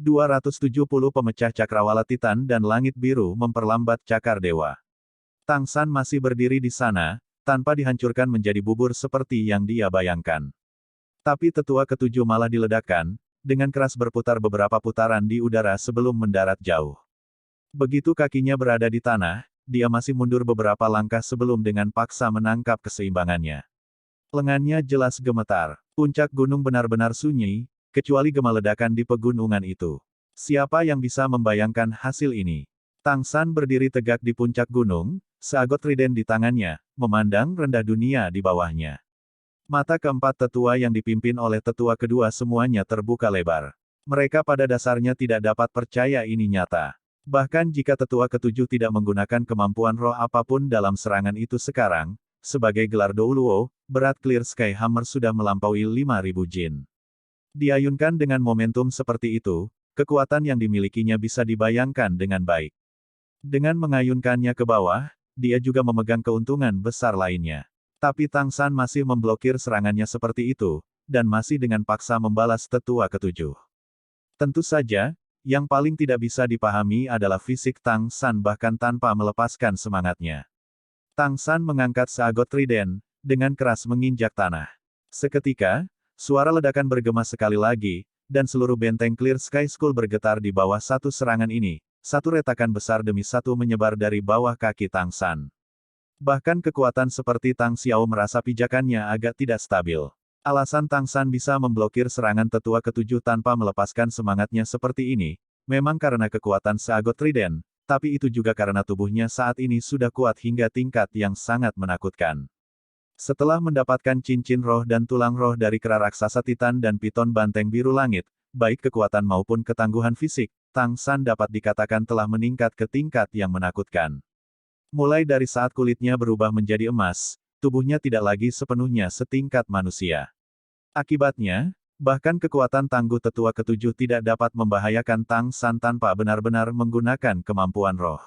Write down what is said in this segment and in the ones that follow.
270 pemecah cakrawala Titan dan langit biru memperlambat cakar dewa. Tang San masih berdiri di sana, tanpa dihancurkan menjadi bubur seperti yang dia bayangkan. Tapi tetua ketujuh malah diledakkan, dengan keras berputar beberapa putaran di udara sebelum mendarat jauh. Begitu kakinya berada di tanah, dia masih mundur beberapa langkah sebelum dengan paksa menangkap keseimbangannya. Lengannya jelas gemetar. Puncak gunung benar-benar sunyi, kecuali gema ledakan di pegunungan itu. Siapa yang bisa membayangkan hasil ini? Tang San berdiri tegak di puncak gunung, seagot trident di tangannya, memandang rendah dunia di bawahnya. Mata keempat tetua yang dipimpin oleh tetua kedua semuanya terbuka lebar. Mereka pada dasarnya tidak dapat percaya ini nyata. Bahkan jika tetua ketujuh tidak menggunakan kemampuan roh apapun dalam serangan itu sekarang, sebagai gelar Douluo, berat Clear Sky Hammer sudah melampaui 5.000 jin. Diayunkan dengan momentum seperti itu, kekuatan yang dimilikinya bisa dibayangkan dengan baik. Dengan mengayunkannya ke bawah, dia juga memegang keuntungan besar lainnya. Tapi Tang San masih memblokir serangannya seperti itu, dan masih dengan paksa membalas tetua ketujuh. Tentu saja, yang paling tidak bisa dipahami adalah fisik Tang San bahkan tanpa melepaskan semangatnya. Tang San mengangkat seagot trident, dengan keras menginjak tanah. Seketika, suara ledakan bergema sekali lagi, dan seluruh benteng Clear Sky School bergetar di bawah satu serangan ini, satu retakan besar demi satu menyebar dari bawah kaki Tang San. Bahkan kekuatan seperti Tang Xiao merasa pijakannya agak tidak stabil. Alasan Tang San bisa memblokir serangan tetua ketujuh tanpa melepaskan semangatnya seperti ini, memang karena kekuatan seagot trident, tapi itu juga karena tubuhnya saat ini sudah kuat hingga tingkat yang sangat menakutkan. Setelah mendapatkan cincin roh dan tulang roh dari kera raksasa Titan dan piton banteng biru langit, baik kekuatan maupun ketangguhan fisik, Tang San dapat dikatakan telah meningkat ke tingkat yang menakutkan. Mulai dari saat kulitnya berubah menjadi emas, tubuhnya tidak lagi sepenuhnya setingkat manusia. Akibatnya, bahkan kekuatan tangguh tetua ketujuh tidak dapat membahayakan Tang San tanpa benar-benar menggunakan kemampuan roh.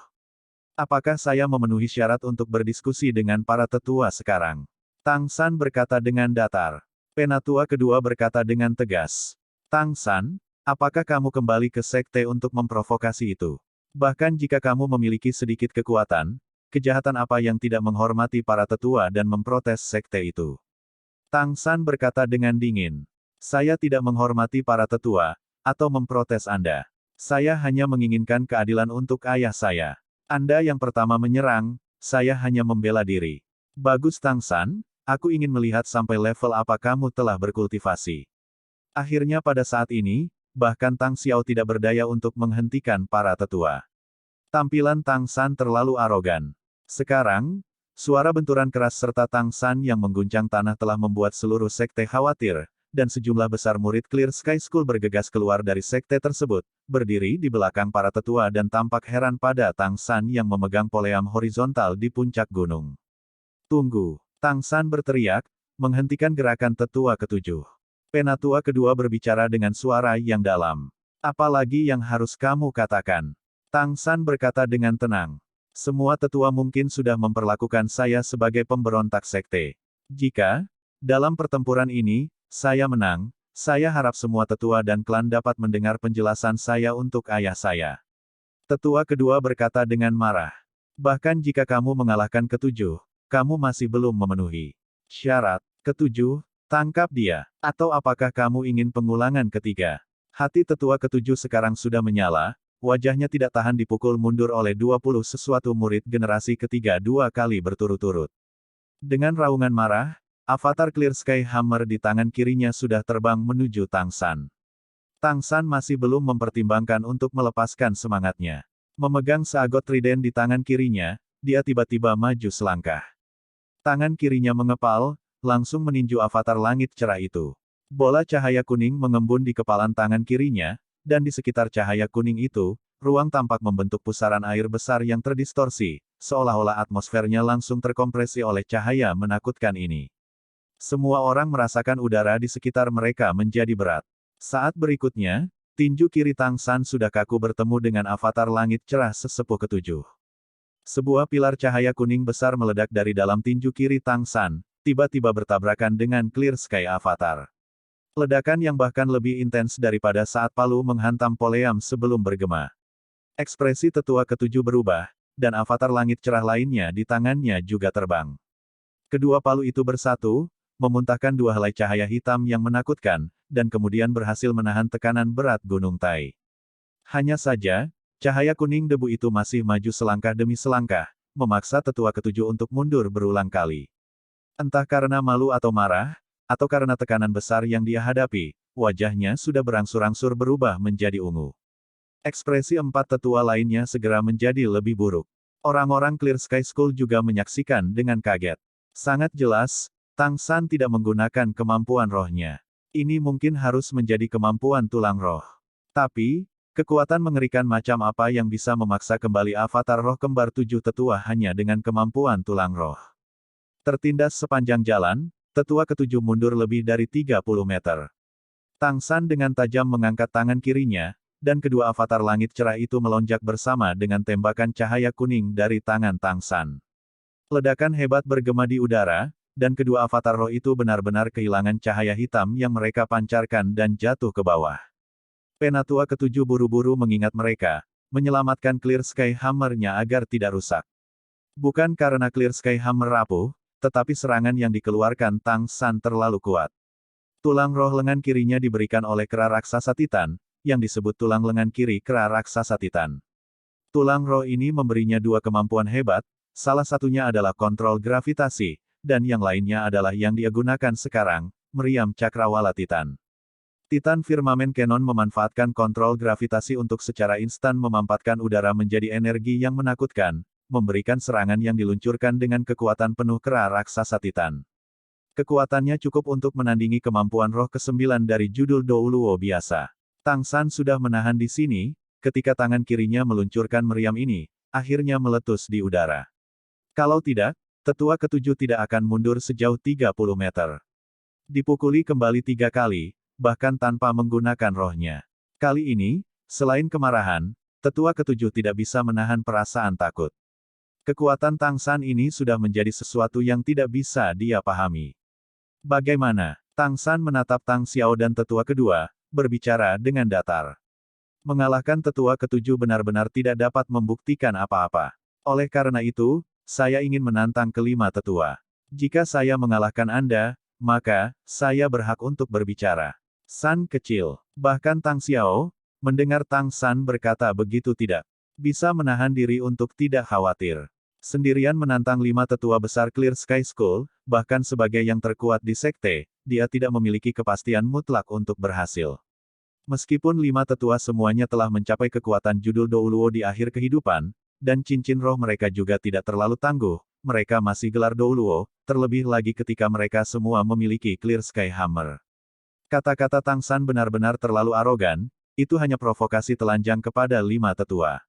Apakah saya memenuhi syarat untuk berdiskusi dengan para tetua sekarang? Tang San berkata dengan datar. Penatua kedua berkata dengan tegas. Tang San, apakah kamu kembali ke sekte untuk memprovokasi itu? Bahkan jika kamu memiliki sedikit kekuatan, kejahatan apa yang tidak menghormati para tetua dan memprotes sekte itu? Tang San berkata dengan dingin. Saya tidak menghormati para tetua, atau memprotes Anda. Saya hanya menginginkan keadilan untuk ayah saya. Anda yang pertama menyerang, saya hanya membela diri. Bagus Tang San, aku ingin melihat sampai level apa kamu telah berkultivasi. Akhirnya pada saat ini, bahkan Tang Xiao tidak berdaya untuk menghentikan para tetua. Tampilan Tang San terlalu arogan. Sekarang, suara benturan keras serta Tang San yang mengguncang tanah telah membuat seluruh sekte khawatir, dan sejumlah besar murid Clear Sky School bergegas keluar dari sekte tersebut, berdiri di belakang para tetua dan tampak heran pada Tang San yang memegang poleam horizontal di puncak gunung. Tunggu, Tang San berteriak, menghentikan gerakan tetua ketujuh. Penatua kedua berbicara dengan suara yang dalam. Apalagi yang harus kamu katakan? Tang San berkata dengan tenang. Semua tetua mungkin sudah memperlakukan saya sebagai pemberontak sekte. Jika, dalam pertempuran ini, saya menang, saya harap semua tetua dan klan dapat mendengar penjelasan saya untuk ayah saya. Tetua kedua berkata dengan marah. Bahkan jika kamu mengalahkan ketujuh, kamu masih belum memenuhi syarat. Ketujuh, tangkap dia. Atau apakah kamu ingin pengulangan ketiga? Hati tetua ketujuh sekarang sudah menyala. Wajahnya tidak tahan dipukul mundur oleh 20 sesuatu murid generasi ketiga 2 kali berturut-turut. Dengan raungan marah, avatar Clear Sky Hammer di tangan kirinya sudah terbang menuju Tang San. Tang San masih belum mempertimbangkan untuk melepaskan semangatnya. Memegang seagot trident di tangan kirinya, dia tiba-tiba maju selangkah. Tangan kirinya mengepal, langsung meninju avatar langit cerah itu. Bola cahaya kuning mengembun di kepalan tangan kirinya, dan di sekitar cahaya kuning itu, ruang tampak membentuk pusaran air besar yang terdistorsi, seolah-olah atmosfernya langsung terkompresi oleh cahaya menakutkan ini. Semua orang merasakan udara di sekitar mereka menjadi berat. Saat berikutnya, tinju kiri Tang San sudah kaku bertemu dengan avatar langit cerah sesepuh ketujuh. Sebuah pilar cahaya kuning besar meledak dari dalam tinju kiri Tang San, tiba-tiba bertabrakan dengan Clear Sky Avatar. Ledakan yang bahkan lebih intens daripada saat palu menghantam Poleam sebelum bergema. Ekspresi tetua ketujuh berubah, dan avatar langit cerah lainnya di tangannya juga terbang. Kedua palu itu bersatu, memuntahkan dua helai cahaya hitam yang menakutkan, dan kemudian berhasil menahan tekanan berat Gunung Tai. Hanya saja, cahaya kuning debu itu masih maju selangkah demi selangkah, memaksa tetua ketujuh untuk mundur berulang kali. Entah karena malu atau marah, atau karena tekanan besar yang dia hadapi, wajahnya sudah berangsur-angsur berubah menjadi ungu. Ekspresi empat tetua lainnya segera menjadi lebih buruk. Orang-orang Clear Sky School juga menyaksikan dengan kaget. Sangat jelas, Tang San tidak menggunakan kemampuan rohnya. Ini mungkin harus menjadi kemampuan tulang roh. Tapi, kekuatan mengerikan macam apa yang bisa memaksa kembali avatar roh kembar tujuh tetua hanya dengan kemampuan tulang roh. Tertindas sepanjang jalan, tetua ketujuh mundur lebih dari 30 meter. Tang San dengan tajam mengangkat tangan kirinya, dan kedua avatar langit cerah itu melonjak bersama dengan tembakan cahaya kuning dari tangan Tang San. Ledakan hebat bergema di udara, dan kedua avatar roh itu benar-benar kehilangan cahaya hitam yang mereka pancarkan dan jatuh ke bawah. Penatua ketujuh buru-buru mengingat mereka, menyelamatkan Clear Sky Hammer-nya agar tidak rusak. Bukan karena Clear Sky Hammer rapuh, tetapi serangan yang dikeluarkan Tang San terlalu kuat. Tulang roh lengan kirinya diberikan oleh kera raksasa Titan, yang disebut tulang lengan kiri kera raksasa Titan. Tulang roh ini memberinya dua kemampuan hebat, salah satunya adalah kontrol gravitasi, dan yang lainnya adalah yang dia gunakan sekarang, meriam cakrawala Titan. Titan Firmament Cannon memanfaatkan kontrol gravitasi untuk secara instan memampatkan udara menjadi energi yang menakutkan, memberikan serangan yang diluncurkan dengan kekuatan penuh kera raksasa Titan. Kekuatannya cukup untuk menandingi kemampuan roh ke-9 dari judul Douluo biasa. Tang San sudah menahan di sini, ketika tangan kirinya meluncurkan meriam ini, akhirnya meletus di udara. Kalau tidak, tetua ketujuh tidak akan mundur sejauh 30 meter. Dipukuli kembali 3 kali, bahkan tanpa menggunakan rohnya. Kali ini, selain kemarahan, tetua ketujuh tidak bisa menahan perasaan takut. Kekuatan Tang San ini sudah menjadi sesuatu yang tidak bisa dia pahami. Bagaimana? Tang San menatap Tang Xiao dan tetua kedua, berbicara dengan datar. Mengalahkan tetua ketujuh benar-benar tidak dapat membuktikan apa-apa. Oleh karena itu, saya ingin menantang kelima tetua. Jika saya mengalahkan Anda, maka, saya berhak untuk berbicara. San kecil. Bahkan Tang Xiao, mendengar Tang San berkata begitu tidak bisa menahan diri untuk tidak khawatir. Sendirian menantang 5 tetua besar Clear Sky School, bahkan sebagai yang terkuat di sekte, dia tidak memiliki kepastian mutlak untuk berhasil. Meskipun 5 tetua semuanya telah mencapai kekuatan judul Douluo di akhir kehidupan, dan cincin roh mereka juga tidak terlalu tangguh, mereka masih gelar Douluo, terlebih lagi ketika mereka semua memiliki Clear Sky Hammer. Kata-kata Tang San benar-benar terlalu arogan, itu hanya provokasi telanjang kepada 5 tetua.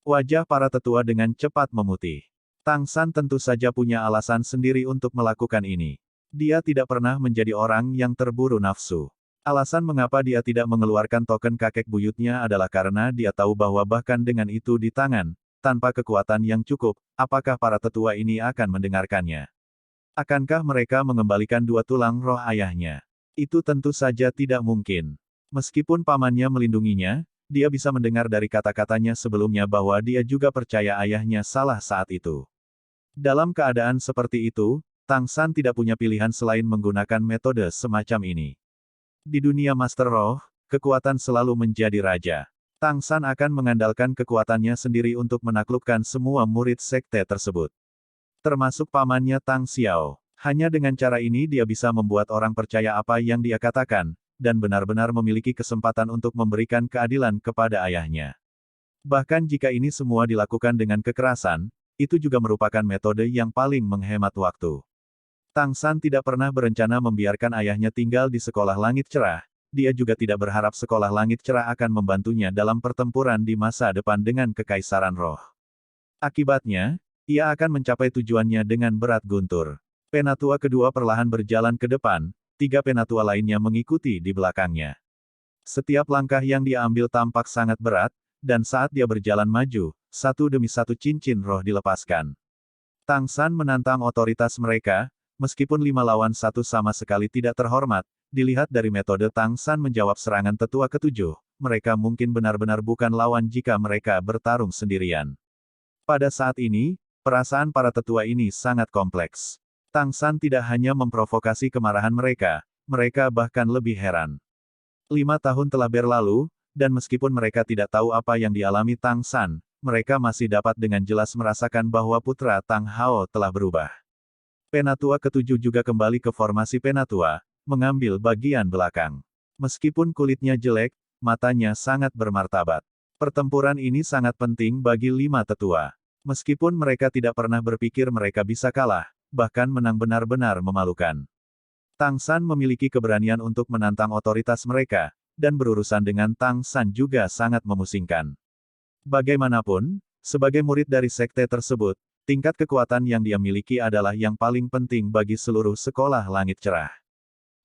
Wajah para tetua dengan cepat memutih. Tang San tentu saja punya alasan sendiri untuk melakukan ini. Dia tidak pernah menjadi orang yang terburu nafsu. Alasan mengapa dia tidak mengeluarkan token kakek buyutnya adalah karena dia tahu bahwa bahkan dengan itu di tangan, tanpa kekuatan yang cukup, apakah para tetua ini akan mendengarkannya? Akankah mereka mengembalikan 2 tulang roh ayahnya? Itu tentu saja tidak mungkin. Meskipun pamannya melindunginya, dia bisa mendengar dari kata-katanya sebelumnya bahwa dia juga percaya ayahnya salah saat itu. Dalam keadaan seperti itu, Tang San tidak punya pilihan selain menggunakan metode semacam ini. Di dunia Master Roh, kekuatan selalu menjadi raja. Tang San akan mengandalkan kekuatannya sendiri untuk menaklukkan semua murid sekte tersebut. Termasuk pamannya Tang Xiao. Hanya dengan cara ini dia bisa membuat orang percaya apa yang dia katakan, dan benar-benar memiliki kesempatan untuk memberikan keadilan kepada ayahnya. Bahkan jika ini semua dilakukan dengan kekerasan, itu juga merupakan metode yang paling menghemat waktu. Tang San tidak pernah berencana membiarkan ayahnya tinggal di sekolah langit cerah, dia juga tidak berharap sekolah langit cerah akan membantunya dalam pertempuran di masa depan dengan kekaisaran roh. Akibatnya, ia akan mencapai tujuannya dengan berat guntur. Penatua kedua perlahan berjalan ke depan, 3 penatua lainnya mengikuti di belakangnya. Setiap langkah yang dia ambil tampak sangat berat, dan saat dia berjalan maju, satu demi satu cincin roh dilepaskan. Tang San menantang otoritas mereka, meskipun 5 lawan 1 sama sekali tidak terhormat, dilihat dari metode Tang San menjawab serangan tetua ketujuh, mereka mungkin benar-benar bukan lawan jika mereka bertarung sendirian. Pada saat ini, perasaan para tetua ini sangat kompleks. Tang San tidak hanya memprovokasi kemarahan mereka bahkan lebih heran. 5 tahun telah berlalu, dan meskipun mereka tidak tahu apa yang dialami Tang San, mereka masih dapat dengan jelas merasakan bahwa putra Tang Hao telah berubah. Penatua ketujuh juga kembali ke formasi penatua, mengambil bagian belakang. Meskipun kulitnya jelek, matanya sangat bermartabat. Pertempuran ini sangat penting bagi 5 tetua. Meskipun mereka tidak pernah berpikir mereka bisa kalah, bahkan menang benar-benar memalukan. Tang San memiliki keberanian untuk menantang otoritas mereka, dan berurusan dengan Tang San juga sangat memusingkan. Bagaimanapun, sebagai murid dari sekte tersebut, tingkat kekuatan yang dia miliki adalah yang paling penting bagi seluruh sekolah langit cerah.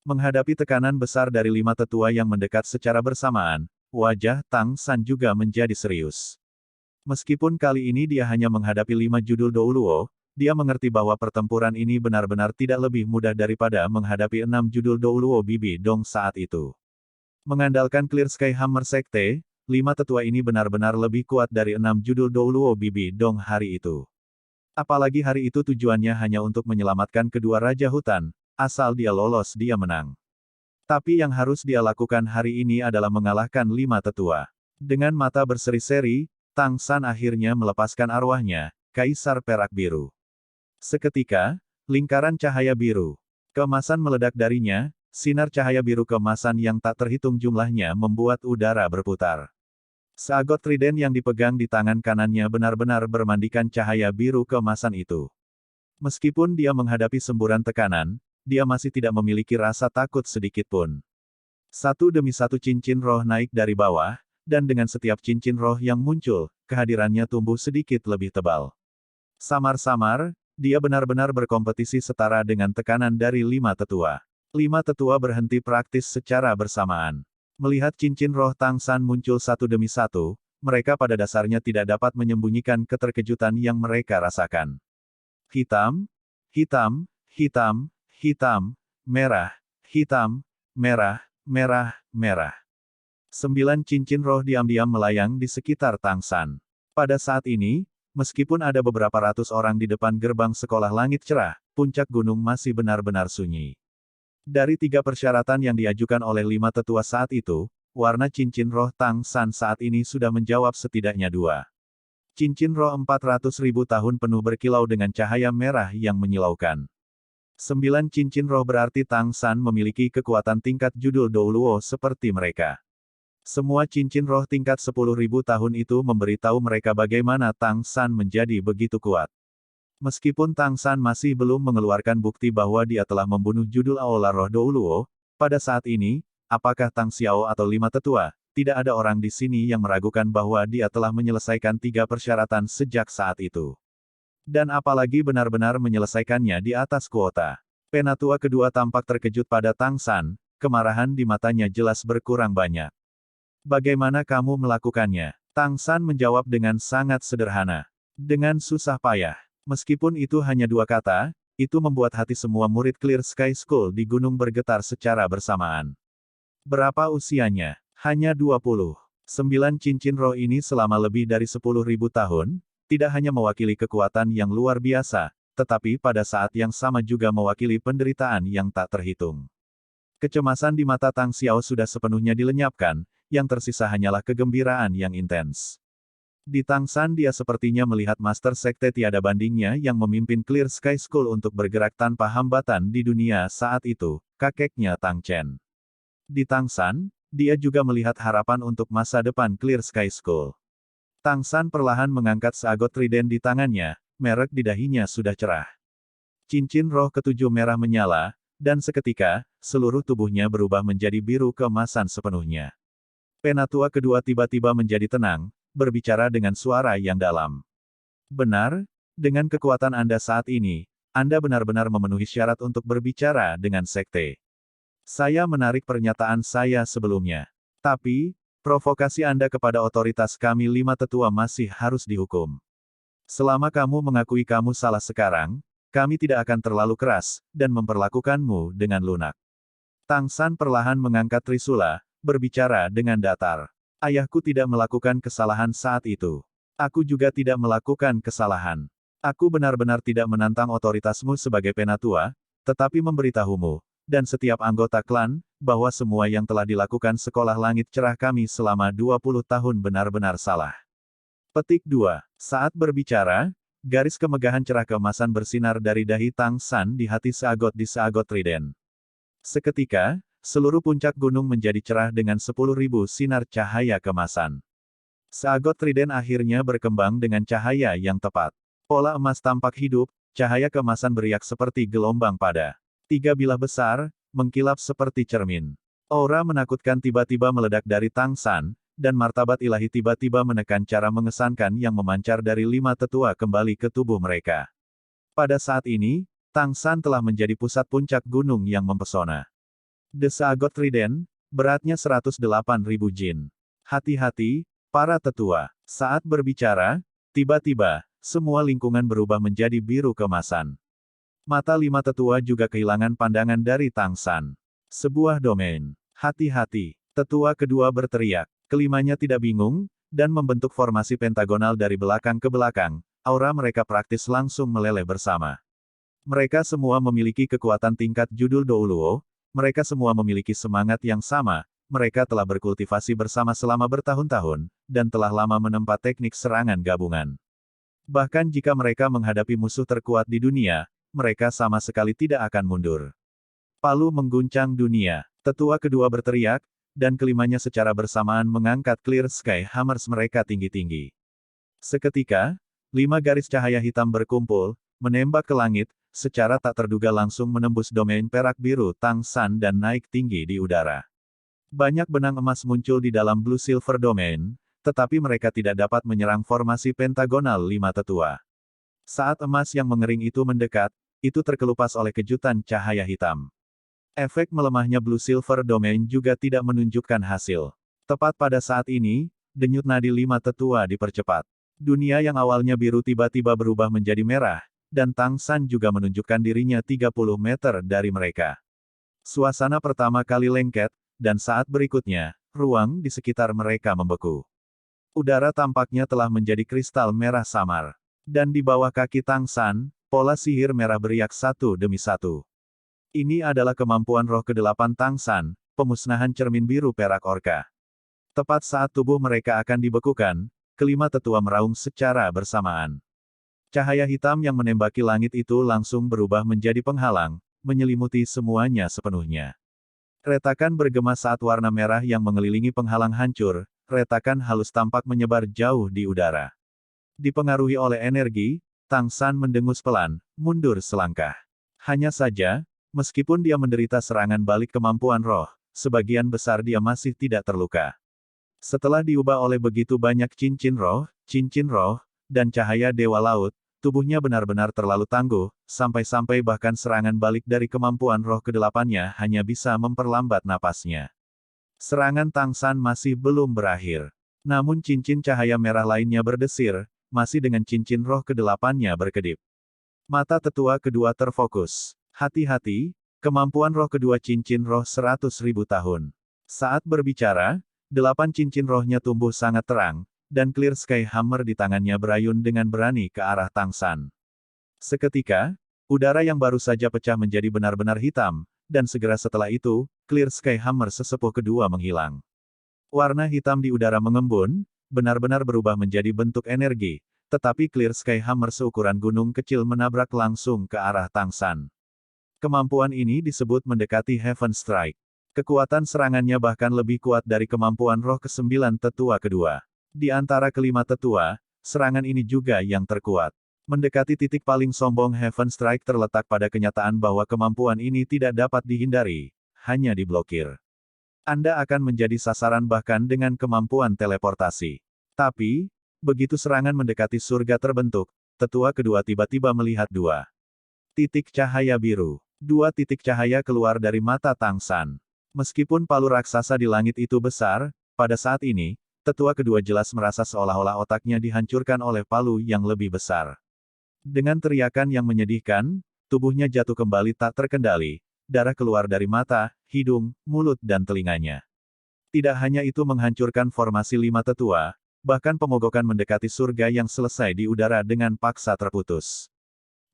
Menghadapi tekanan besar dari 5 tetua yang mendekat secara bersamaan, wajah Tang San juga menjadi serius. Meskipun kali ini dia hanya menghadapi 5 judul Douluo, dia mengerti bahwa pertempuran ini benar-benar tidak lebih mudah daripada menghadapi 6 judul Douluo Bibi Dong saat itu. Mengandalkan Clear Sky Hammer Sekte, 5 tetua ini benar-benar lebih kuat dari 6 judul Douluo Bibi Dong hari itu. Apalagi hari itu tujuannya hanya untuk menyelamatkan kedua Raja Hutan, asal dia lolos dia menang. Tapi yang harus dia lakukan hari ini adalah mengalahkan 5 tetua. Dengan mata berseri-seri, Tang San akhirnya melepaskan arwahnya, Kaisar Perak Biru. Seketika, lingkaran cahaya biru. Keemasan meledak darinya, sinar cahaya biru keemasan yang tak terhitung jumlahnya membuat udara berputar. Seagot trident yang dipegang di tangan kanannya benar-benar bermandikan cahaya biru keemasan itu. Meskipun dia menghadapi semburan tekanan, dia masih tidak memiliki rasa takut sedikit pun. Satu demi satu cincin roh naik dari bawah, dan dengan setiap cincin roh yang muncul, kehadirannya tumbuh sedikit lebih tebal. Samar-samar, dia benar-benar berkompetisi setara dengan tekanan dari 5 tetua. 5 tetua berhenti praktis secara bersamaan. Melihat cincin roh Tang San muncul satu demi satu, mereka pada dasarnya tidak dapat menyembunyikan keterkejutan yang mereka rasakan. Hitam, hitam, hitam, hitam, merah, hitam, merah, merah, merah. 9 cincin roh diam-diam melayang di sekitar Tang San. Pada saat ini, meskipun ada beberapa ratus orang di depan gerbang sekolah langit cerah, puncak gunung masih benar-benar sunyi. Dari 3 persyaratan yang diajukan oleh 5 tetua saat itu, warna cincin roh Tang San saat ini sudah menjawab setidaknya 2. Cincin roh 400.000 tahun penuh berkilau dengan cahaya merah yang menyilaukan. 9 cincin roh berarti Tang San memiliki kekuatan tingkat judul Douluo seperti mereka. Semua cincin roh tingkat 10.000 tahun itu memberitahu mereka bagaimana Tang San menjadi begitu kuat. Meskipun Tang San masih belum mengeluarkan bukti bahwa dia telah membunuh judul Aula Roh Douluo, pada saat ini, apakah Tang Xiao atau 5 tetua, tidak ada orang di sini yang meragukan bahwa dia telah menyelesaikan 3 persyaratan sejak saat itu. Dan apalagi benar-benar menyelesaikannya di atas kuota. Penatua kedua tampak terkejut pada Tang San, kemarahan di matanya jelas berkurang banyak. Bagaimana kamu melakukannya? Tang San menjawab dengan sangat sederhana. Dengan susah payah. Meskipun itu hanya 2 kata, itu membuat hati semua murid Clear Sky School di gunung bergetar secara bersamaan. Berapa usianya? Hanya 20. 9 cincin roh ini selama lebih dari 10.000 tahun, tidak hanya mewakili kekuatan yang luar biasa, tetapi pada saat yang sama juga mewakili penderitaan yang tak terhitung. Kecemasan di mata Tang Xiao sudah sepenuhnya dilenyapkan, yang tersisa hanyalah kegembiraan yang intens. Di Tang San dia sepertinya melihat Master Sekte tiada bandingnya yang memimpin Clear Sky School untuk bergerak tanpa hambatan di dunia saat itu, kakeknya Tang Chen. Di Tang San, dia juga melihat harapan untuk masa depan Clear Sky School. Tang San perlahan mengangkat seagot trident di tangannya, merek di dahinya sudah cerah. Cincin roh ketujuh merah menyala, dan seketika, seluruh tubuhnya berubah menjadi biru keemasan sepenuhnya. Penatua kedua tiba-tiba menjadi tenang, berbicara dengan suara yang dalam. Benar, dengan kekuatan Anda saat ini, Anda benar-benar memenuhi syarat untuk berbicara dengan sekte. Saya menarik pernyataan saya sebelumnya. Tapi, provokasi Anda kepada otoritas kami 5 tetua masih harus dihukum. Selama kamu mengakui kamu salah sekarang, kami tidak akan terlalu keras, dan memperlakukanmu dengan lunak. Tang San perlahan mengangkat trisula, berbicara dengan datar. Ayahku tidak melakukan kesalahan saat itu. Aku juga tidak melakukan kesalahan. Aku benar-benar tidak menantang otoritasmu sebagai penatua, tetapi memberitahumu, dan setiap anggota klan, bahwa semua yang telah dilakukan sekolah langit cerah kami selama 20 tahun benar-benar salah. Petik 2. Saat berbicara, garis kemegahan cerah keemasan bersinar dari dahi Tang San di hati Seagot di Seagot Trident. Seketika, seluruh puncak gunung menjadi cerah dengan 10.000 sinar cahaya kemasan. Seagot Trident akhirnya berkembang dengan cahaya yang tepat. Pola emas tampak hidup, cahaya kemasan beriak seperti gelombang pada. 3 bilah besar, mengkilap seperti cermin. Aura menakutkan tiba-tiba meledak dari Tang San, dan martabat ilahi tiba-tiba menekan cara mengesankan yang memancar dari 5 tetua kembali ke tubuh mereka. Pada saat ini, Tang San telah menjadi pusat puncak gunung yang mempesona. The Seagot Trident, beratnya 108.000 jin. Hati-hati, para tetua. Saat berbicara, tiba-tiba, semua lingkungan berubah menjadi biru kemasan. Mata 5 tetua juga kehilangan pandangan dari Tang San. Sebuah domain. Hati-hati. Tetua kedua berteriak. Kelimanya tidak bingung, dan membentuk formasi pentagonal dari belakang ke belakang. Aura mereka praktis langsung meleleh bersama. Mereka semua memiliki kekuatan tingkat judul Douluo, mereka semua memiliki semangat yang sama, mereka telah berkultivasi bersama selama bertahun-tahun, dan telah lama menempa teknik serangan gabungan. Bahkan jika mereka menghadapi musuh terkuat di dunia, mereka sama sekali tidak akan mundur. Palu mengguncang dunia. Tetua kedua berteriak, dan kelimanya secara bersamaan mengangkat Clear Sky Hammers mereka tinggi-tinggi. Seketika, 5 garis cahaya hitam berkumpul, menembak ke langit, secara tak terduga langsung menembus domain perak biru Tang San dan naik tinggi di udara. Banyak benang emas muncul di dalam Blue Silver Domain, tetapi mereka tidak dapat menyerang formasi pentagonal 5 tetua. Saat emas yang mengering itu mendekat, itu terkelupas oleh kejutan cahaya hitam. Efek melemahnya Blue Silver Domain juga tidak menunjukkan hasil. Tepat pada saat ini, denyut nadi 5 tetua dipercepat. Dunia yang awalnya biru tiba-tiba berubah menjadi merah, dan Tang San juga menunjukkan dirinya 30 meter dari mereka. Suasana pertama kali lengket, dan saat berikutnya, ruang di sekitar mereka membeku. Udara tampaknya telah menjadi kristal merah samar. Dan di bawah kaki Tang San, pola sihir merah beriak satu demi satu. Ini adalah kemampuan roh ke-8 Tang San, pemusnahan cermin biru perak orka. Tepat saat tubuh mereka akan dibekukan, kelima tetua meraung secara bersamaan. Cahaya hitam yang menembaki langit itu langsung berubah menjadi penghalang, menyelimuti semuanya sepenuhnya. Retakan bergema saat warna merah yang mengelilingi penghalang hancur, retakan halus tampak menyebar jauh di udara. Dipengaruhi oleh energi, Tang San mendengus pelan, mundur selangkah. Hanya saja, meskipun dia menderita serangan balik kemampuan roh, sebagian besar dia masih tidak terluka. Setelah diubah oleh begitu banyak cincin roh, dan cahaya Dewa Laut, tubuhnya benar-benar terlalu tangguh, sampai-sampai bahkan serangan balik dari kemampuan roh ke-8-nya hanya bisa memperlambat napasnya. Serangan Tang San masih belum berakhir. Namun cincin cahaya merah lainnya berdesir, masih dengan cincin roh ke-8-nya berkedip. Mata tetua kedua terfokus. Hati-hati, kemampuan roh kedua cincin roh 100.000 tahun. Saat berbicara, 8 cincin rohnya tumbuh sangat terang, dan Clear Sky Hammer di tangannya berayun dengan berani ke arah Tang San. Seketika, udara yang baru saja pecah menjadi benar-benar hitam, dan segera setelah itu, Clear Sky Hammer sesepuh kedua menghilang. Warna hitam di udara mengembun, benar-benar berubah menjadi bentuk energi, tetapi Clear Sky Hammer seukuran gunung kecil menabrak langsung ke arah Tang San. Kemampuan ini disebut mendekati Heaven Strike. Kekuatan serangannya bahkan lebih kuat dari kemampuan roh ke-9 tetua kedua. Di antara kelima tetua, serangan ini juga yang terkuat. Mendekati titik paling sombong Heaven Strike terletak pada kenyataan bahwa kemampuan ini tidak dapat dihindari, hanya diblokir. Anda akan menjadi sasaran bahkan dengan kemampuan teleportasi. Tapi, begitu serangan mendekati surga terbentuk, tetua kedua tiba-tiba melihat 2 titik cahaya biru. 2 titik cahaya keluar dari mata Tang San. Meskipun palu raksasa di langit itu besar, pada saat ini, tetua kedua jelas merasa seolah-olah otaknya dihancurkan oleh palu yang lebih besar. Dengan teriakan yang menyedihkan, tubuhnya jatuh kembali tak terkendali, darah keluar dari mata, hidung, mulut dan telinganya. Tidak hanya itu menghancurkan formasi 5 tetua, bahkan pemogokan mendekati surga yang selesai di udara dengan paksa terputus.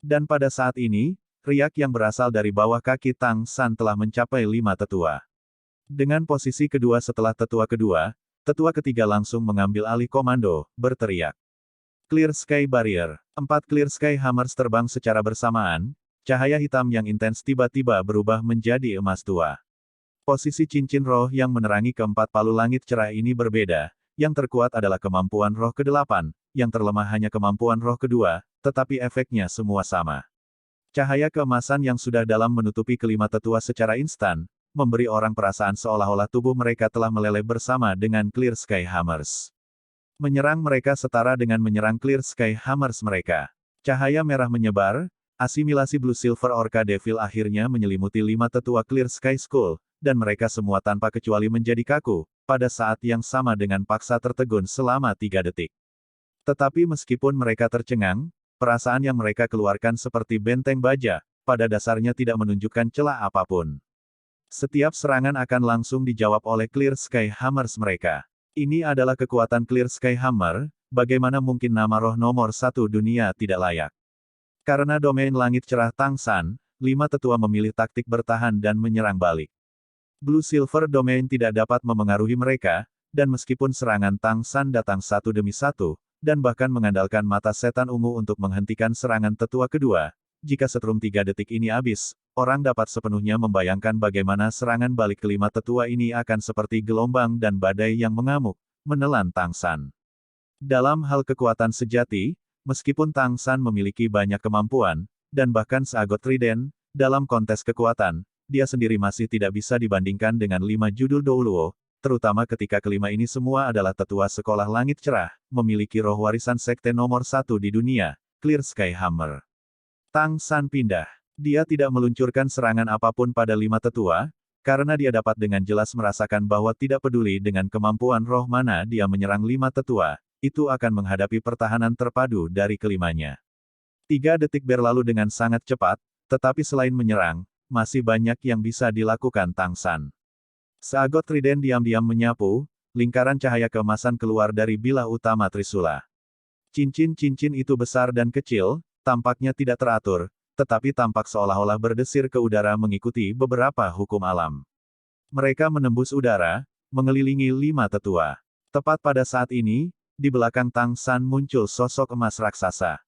Dan pada saat ini, riak yang berasal dari bawah kaki Tang San telah mencapai 5 tetua. Dengan posisi kedua setelah tetua kedua, tetua ketiga langsung mengambil alih komando, berteriak. Clear Sky Barrier. 4 Clear Sky Hammers terbang secara bersamaan, cahaya hitam yang intens tiba-tiba berubah menjadi emas tua. Posisi cincin roh yang menerangi keempat palu langit cerah ini berbeda, yang terkuat adalah kemampuan roh ke-8, yang terlemah hanya kemampuan roh kedua, tetapi efeknya semua sama. Cahaya keemasan yang sudah dalam menutupi kelima tetua secara instan, memberi orang perasaan seolah-olah tubuh mereka telah meleleh bersama dengan Clear Sky Hammers. Menyerang mereka setara dengan menyerang Clear Sky Hammers mereka. Cahaya merah menyebar, asimilasi Blue Silver Orca Devil akhirnya menyelimuti 5 tetua Clear Sky Skull, dan mereka semua tanpa kecuali menjadi kaku, pada saat yang sama dengan paksa tertegun selama 3 detik. Tetapi meskipun mereka tercengang, perasaan yang mereka keluarkan seperti benteng baja, pada dasarnya tidak menunjukkan celah apapun. Setiap serangan akan langsung dijawab oleh Clear Sky Hammers mereka. Ini adalah kekuatan Clear Sky Hammer, bagaimana mungkin nama roh nomor 1 dunia tidak layak. Karena domain langit cerah Tang San, 5 tetua memilih taktik bertahan dan menyerang balik. Blue Silver Domain tidak dapat memengaruhi mereka, dan meskipun serangan Tang San datang satu demi satu, dan bahkan mengandalkan mata setan ungu untuk menghentikan serangan tetua kedua, jika setrum 3 detik ini habis, orang dapat sepenuhnya membayangkan bagaimana serangan balik kelima tetua ini akan seperti gelombang dan badai yang mengamuk, menelan Tang San. Dalam hal kekuatan sejati, meskipun Tang San memiliki banyak kemampuan, dan bahkan seagot Trident, dalam kontes kekuatan, dia sendiri masih tidak bisa dibandingkan dengan 5 judul Douluo, terutama ketika kelima ini semua adalah tetua sekolah langit cerah, memiliki roh warisan sekte nomor 1 di dunia, Clear Sky Hammer. Tang San pindah. Dia tidak meluncurkan serangan apapun pada 5 tetua, karena dia dapat dengan jelas merasakan bahwa tidak peduli dengan kemampuan roh mana dia menyerang 5 tetua, itu akan menghadapi pertahanan terpadu dari kelimanya. 3 detik berlalu dengan sangat cepat, tetapi selain menyerang, masih banyak yang bisa dilakukan Tang San. Seagot Trident diam-diam menyapu, lingkaran cahaya keemasan keluar dari bilah utama Trisula. Cincin-cincin itu besar dan kecil, tampaknya tidak teratur, tetapi tampak seolah-olah berdesir ke udara mengikuti beberapa hukum alam. Mereka menembus udara, mengelilingi 5 tetua. Tepat pada saat ini, di belakang Tang San muncul sosok emas raksasa.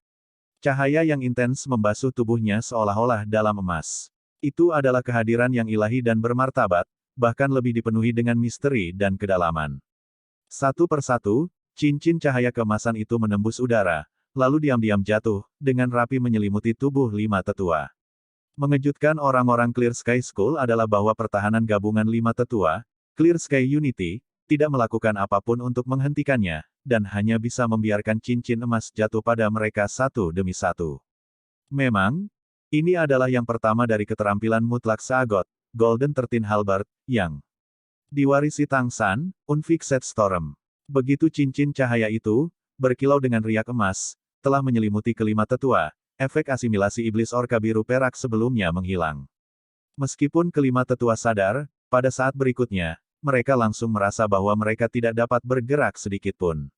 Cahaya yang intens membasuh tubuhnya seolah-olah dalam emas. Itu adalah kehadiran yang ilahi dan bermartabat, bahkan lebih dipenuhi dengan misteri dan kedalaman. Satu persatu, cincin cahaya keemasan itu menembus udara, lalu diam-diam jatuh, dengan rapi menyelimuti tubuh 5 tetua. Mengejutkan orang-orang Clear Sky School adalah bahwa pertahanan gabungan 5 tetua, Clear Sky Unity, tidak melakukan apapun untuk menghentikannya, dan hanya bisa membiarkan cincin emas jatuh pada mereka satu demi satu. Memang, ini adalah yang pertama dari keterampilan mutlak Sagot, Golden 13 Halberd, yang diwarisi Tang San, Unfixed Storm. Begitu cincin cahaya itu, berkilau dengan riak emas, telah menyelimuti kelima tetua, efek asimilasi iblis orka biru perak sebelumnya menghilang. Meskipun kelima tetua sadar, pada saat berikutnya, mereka langsung merasa bahwa mereka tidak dapat bergerak sedikitpun.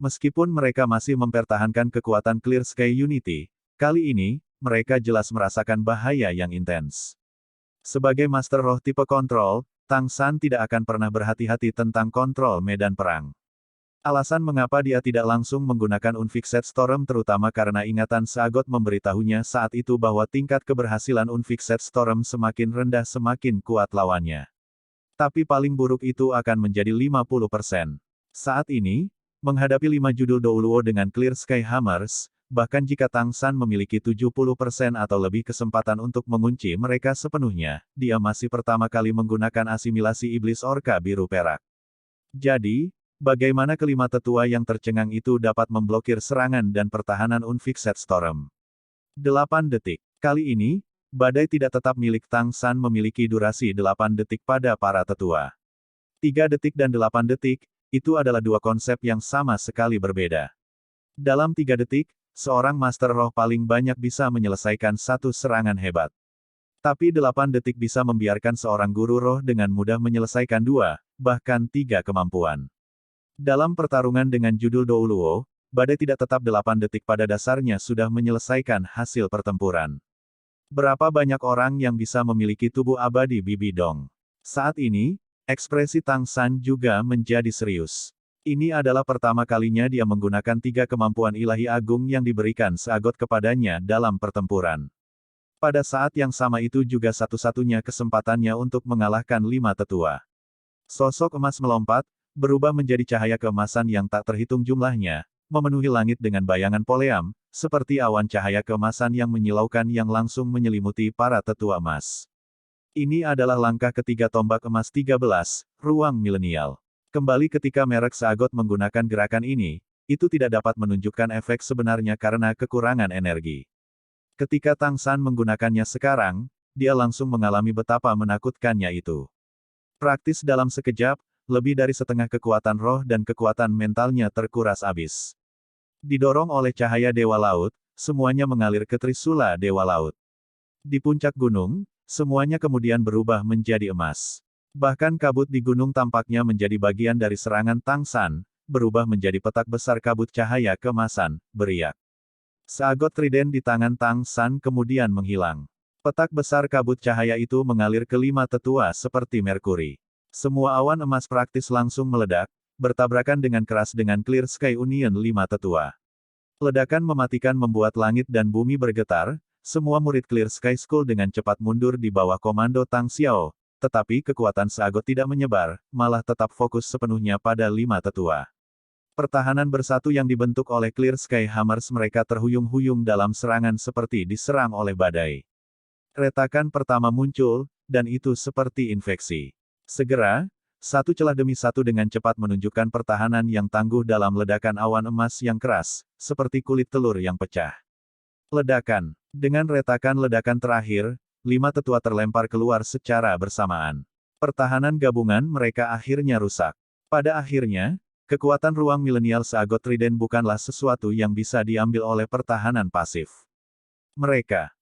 Meskipun mereka masih mempertahankan kekuatan Clear Sky Unity, kali ini, mereka jelas merasakan bahaya yang intens. Sebagai Master Roh tipe kontrol, Tang San tidak akan pernah berhati-hati tentang kontrol medan perang. Alasan mengapa dia tidak langsung menggunakan Unfixed Storm terutama karena ingatan Sagot memberitahunya saat itu bahwa tingkat keberhasilan Unfixed Storm semakin rendah semakin kuat lawannya. Tapi paling buruk itu akan menjadi 50%. Saat ini, menghadapi 5 judul Douluo dengan Clear Sky Hammers, bahkan jika Tang San memiliki 70% atau lebih kesempatan untuk mengunci mereka sepenuhnya, dia masih pertama kali menggunakan asimilasi iblis orka biru perak. Jadi, bagaimana kelima tetua yang tercengang itu dapat memblokir serangan dan pertahanan Unfixed Storm? 8 detik. Kali ini, badai tidak tetap milik Tang San memiliki durasi 8 detik pada para tetua. 3 detik dan 8 detik, itu adalah dua konsep yang sama sekali berbeda. Dalam 3 detik, seorang Master Roh paling banyak bisa menyelesaikan satu serangan hebat. Tapi 8 detik bisa membiarkan seorang guru roh dengan mudah menyelesaikan 2, bahkan 3 kemampuan. Dalam pertarungan dengan judul Douluo, badai tidak tetap 8 detik pada dasarnya sudah menyelesaikan hasil pertempuran. Berapa banyak orang yang bisa memiliki tubuh abadi Bibi Dong? Saat ini, ekspresi Tang San juga menjadi serius. Ini adalah pertama kalinya dia menggunakan 3 kemampuan ilahi agung yang diberikan seagot kepadanya dalam pertempuran. Pada saat yang sama itu juga satu-satunya kesempatannya untuk mengalahkan 5 tetua. Sosok emas melompat, berubah menjadi cahaya keemasan yang tak terhitung jumlahnya, memenuhi langit dengan bayangan poleam, seperti awan cahaya keemasan yang menyilaukan yang langsung menyelimuti para tetua emas. Ini adalah langkah ketiga tombak emas 13, ruang milenial. Kembali ketika merek Seagot menggunakan gerakan ini, itu tidak dapat menunjukkan efek sebenarnya karena kekurangan energi. Ketika Tang San menggunakannya sekarang, dia langsung mengalami betapa menakutkannya itu. Praktis dalam sekejap, lebih dari setengah kekuatan roh dan kekuatan mentalnya terkuras habis. Didorong oleh cahaya Dewa Laut, semuanya mengalir ke Trisula Dewa Laut. Di puncak gunung, semuanya kemudian berubah menjadi emas. Bahkan kabut di gunung tampaknya menjadi bagian dari serangan Tang San, berubah menjadi petak besar kabut cahaya keemasan, beriak. Seagot trident di tangan Tang San kemudian menghilang. Petak besar kabut cahaya itu mengalir ke 5 tetua seperti Merkuri. Semua awan emas praktis langsung meledak, bertabrakan dengan keras dengan Clear Sky Union 5 tetua. Ledakan mematikan membuat langit dan bumi bergetar, semua murid Clear Sky School dengan cepat mundur di bawah komando Tang Xiao, tetapi kekuatan Seagot tidak menyebar, malah tetap fokus sepenuhnya pada 5 tetua. Pertahanan bersatu yang dibentuk oleh Clear Sky Hammers mereka terhuyung-huyung dalam serangan seperti diserang oleh badai. Retakan pertama muncul, dan itu seperti infeksi. Segera, satu celah demi satu dengan cepat menunjukkan pertahanan yang tangguh dalam ledakan awan emas yang keras, seperti kulit telur yang pecah. Ledakan. Dengan retakan ledakan terakhir, 5 tetua terlempar keluar secara bersamaan. Pertahanan gabungan mereka akhirnya rusak. Pada akhirnya, kekuatan ruang milenial Seagot Trident bukanlah sesuatu yang bisa diambil oleh pertahanan pasif.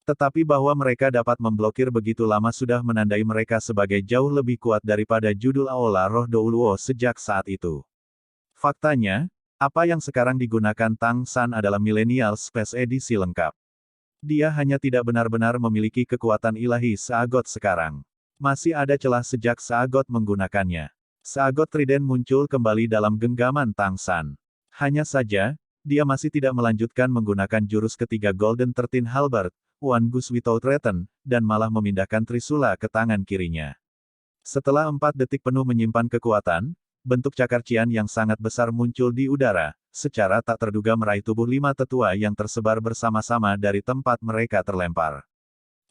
Tetapi bahwa mereka dapat memblokir begitu lama sudah menandai mereka sebagai jauh lebih kuat daripada judul Aula Roh Douluo sejak saat itu. Faktanya, apa yang sekarang digunakan Tang San adalah Millennial Space edisi lengkap. Dia hanya tidak benar-benar memiliki kekuatan ilahi Seagot sekarang. Masih ada celah sejak Seagot menggunakannya. Seagot Trident muncul kembali dalam genggaman Tang San. Hanya saja, dia masih tidak melanjutkan menggunakan jurus ketiga Golden 13 Halberd, One Goose Without Return, dan malah memindahkan Trisula ke tangan kirinya. Setelah 4 detik penuh menyimpan kekuatan, bentuk cakar cian yang sangat besar muncul di udara, secara tak terduga meraih tubuh 5 tetua yang tersebar bersama-sama dari tempat mereka terlempar.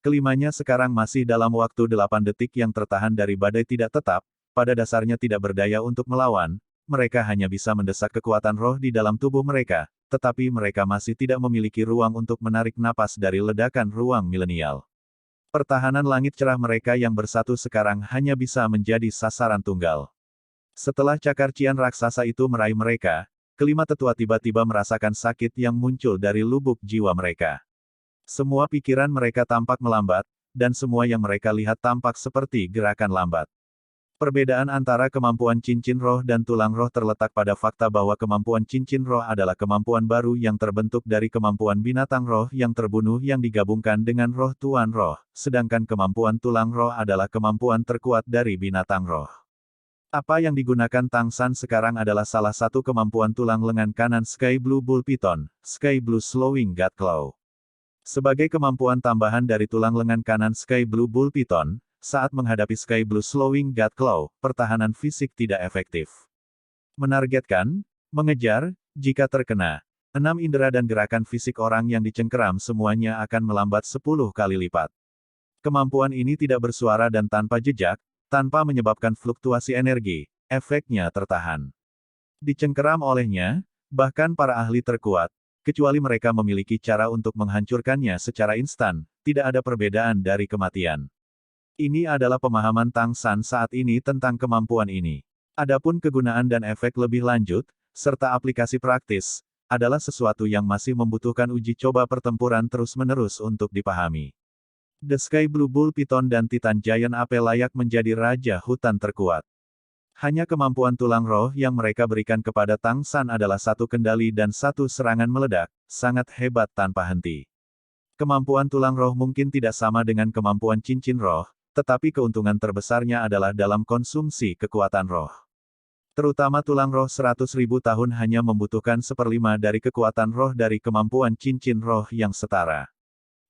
Kelimanya sekarang masih dalam waktu 8 detik yang tertahan dari badai tidak tetap, pada dasarnya tidak berdaya untuk melawan, mereka hanya bisa mendesak kekuatan roh di dalam tubuh mereka, tetapi mereka masih tidak memiliki ruang untuk menarik napas dari ledakan ruang milenial. Pertahanan langit cerah mereka yang bersatu sekarang hanya bisa menjadi sasaran tunggal. Setelah cakar cian raksasa itu meraih mereka, kelima tetua tiba-tiba merasakan sakit yang muncul dari lubuk jiwa mereka. Semua pikiran mereka tampak melambat, dan semua yang mereka lihat tampak seperti gerakan lambat. Perbedaan antara kemampuan cincin roh dan tulang roh terletak pada fakta bahwa kemampuan cincin roh adalah kemampuan baru yang terbentuk dari kemampuan binatang roh yang terbunuh yang digabungkan dengan roh tuan roh, sedangkan kemampuan tulang roh adalah kemampuan terkuat dari binatang roh. Apa yang digunakan Tang San sekarang adalah salah satu kemampuan tulang lengan kanan Sky Blue Bull Python, Sky Blue Slowing God Claw. Sebagai kemampuan tambahan dari tulang lengan kanan Sky Blue Bull Python, saat menghadapi Sky Blue Slowing God Claw, pertahanan fisik tidak efektif. Menargetkan, mengejar, jika terkena, 6 indera dan gerakan fisik orang yang dicengkeram semuanya akan melambat 10 kali lipat. Kemampuan ini tidak bersuara dan tanpa jejak, tanpa menyebabkan fluktuasi energi, efeknya tertahan. Dicengkeram olehnya, bahkan para ahli terkuat, kecuali mereka memiliki cara untuk menghancurkannya secara instan, tidak ada perbedaan dari kematian. Ini adalah pemahaman Tang San saat ini tentang kemampuan ini. Adapun kegunaan dan efek lebih lanjut, serta aplikasi praktis, adalah sesuatu yang masih membutuhkan uji coba pertempuran terus-menerus untuk dipahami. The Sky Blue Bull Python dan Titan Giant Ape layak menjadi raja hutan terkuat. Hanya kemampuan tulang roh yang mereka berikan kepada Tang San adalah satu kendali dan satu serangan meledak, sangat hebat tanpa henti. Kemampuan tulang roh mungkin tidak sama dengan kemampuan cincin roh, tetapi keuntungan terbesarnya adalah dalam konsumsi kekuatan roh. Terutama tulang roh 100.000 tahun hanya membutuhkan 1/5 dari kekuatan roh dari kemampuan cincin roh yang setara.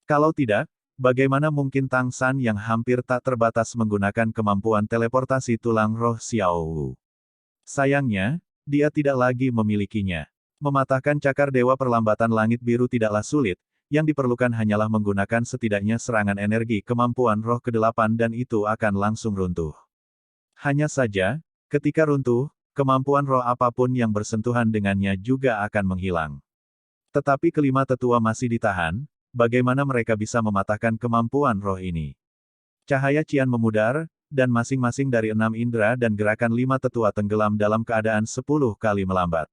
Kalau tidak, bagaimana mungkin Tang San yang hampir tak terbatas menggunakan kemampuan teleportasi tulang roh Xiao Wu? Sayangnya, dia tidak lagi memilikinya. Mematahkan cakar dewa perlambatan langit biru tidaklah sulit, yang diperlukan hanyalah menggunakan setidaknya serangan energi kemampuan roh ke-8 dan itu akan langsung runtuh. Hanya saja, ketika runtuh, kemampuan roh apapun yang bersentuhan dengannya juga akan menghilang. Tetapi kelima tetua masih ditahan, bagaimana mereka bisa mematahkan kemampuan roh ini? Cahaya Cian memudar, dan masing-masing dari 6 indera dan gerakan 5 tetua tenggelam dalam keadaan 10 kali melambat.